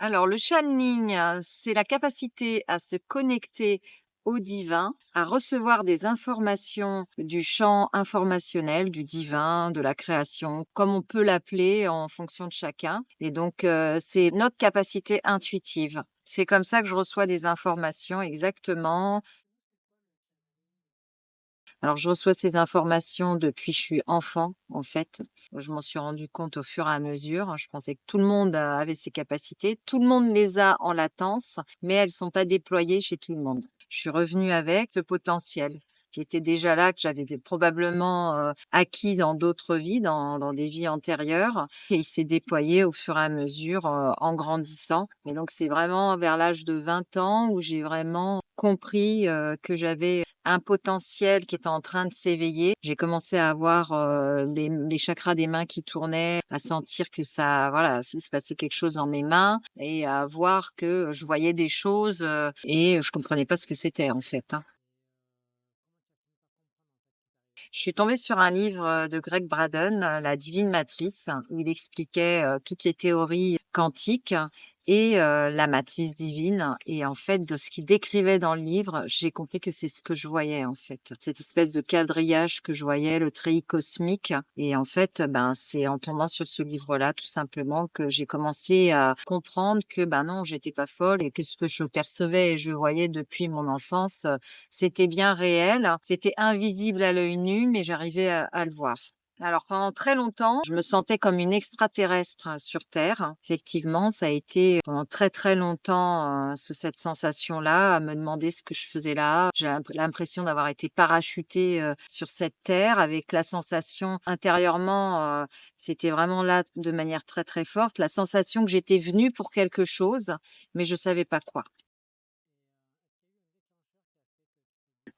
Alors le channeling, c'est la capacité à se connecter au divin, à recevoir des informations du champ informationnel, du divin, de la création, comme on peut l'appeler en fonction de chacun. Et donc, c'est notre capacité intuitive. C'est comme ça que je reçois des informations exactement. Alors, je reçois ces informations depuis que je suis enfant, en fait. Je m'en suis rendu compte au fur et à mesure. Je pensais que tout le monde avait ces capacités. Tout le monde les a en latence, mais elles sont pas déployées chez tout le monde. Je suis revenue avec ce potentiel qui était déjà là, que j'avais probablement acquis dans d'autres vies, dans des vies antérieures. Et il s'est déployé au fur et à mesure en grandissant. Et donc, c'est vraiment vers l'âge de 20 ans où j'ai vraiment compris que j'avais un potentiel qui était en train de s'éveiller. J'ai commencé à avoir les chakras des mains qui tournaient, à sentir que ça, voilà, il se passait quelque chose dans mes mains et à voir que je voyais des choses et je comprenais pas ce que c'était en fait, hein. Je suis tombée sur un livre de Greg Braden, La Divine Matrice, où il expliquait toutes les théories quantiques et la matrice divine. Et en fait, de ce qu'il décrivait dans le livre, j'ai compris que c'est ce que je voyais en fait. Cette espèce de quadrillage que je voyais, le treillis cosmique. Et en fait, ben, c'est en tombant sur ce livre-là, tout simplement, que j'ai commencé à comprendre que ben non, j'étais pas folle et que ce que je percevais et je voyais depuis mon enfance, c'était bien réel, c'était invisible à l'œil nu, mais j'arrivais à le voir. Alors pendant très longtemps, je me sentais comme une extraterrestre sur Terre. Effectivement, ça a été pendant très, très longtemps, cette sensation-là, à me demander ce que je faisais là. J'ai l'impression d'avoir été parachutée, sur cette terre avec la sensation intérieurement, c'était vraiment là de manière très, très forte, la sensation que j'étais venue pour quelque chose, mais je savais pas quoi.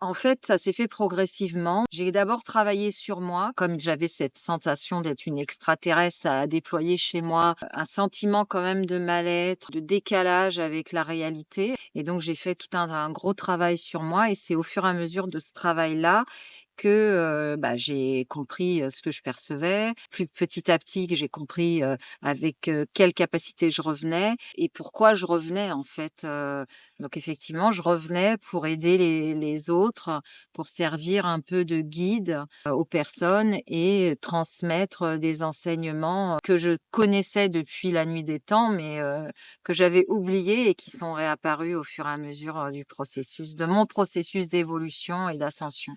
En fait, ça s'est fait progressivement. J'ai d'abord travaillé sur moi, comme j'avais cette sensation d'être une extraterrestre, ça a déployé chez moi un sentiment quand même de mal-être, de décalage avec la réalité. Et donc, j'ai fait tout un gros travail sur moi et c'est au fur et à mesure de ce travail-là que bah, j'ai compris ce que je percevais. Plus petit à petit, que j'ai compris avec quelle capacité je revenais et pourquoi je revenais en fait. Donc effectivement, je revenais pour aider les autres, pour servir un peu de guide aux personnes et transmettre des enseignements que je connaissais depuis la nuit des temps, mais que j'avais oubliés et qui sont réapparus au fur et à mesure du processus, de mon processus d'évolution et d'ascension.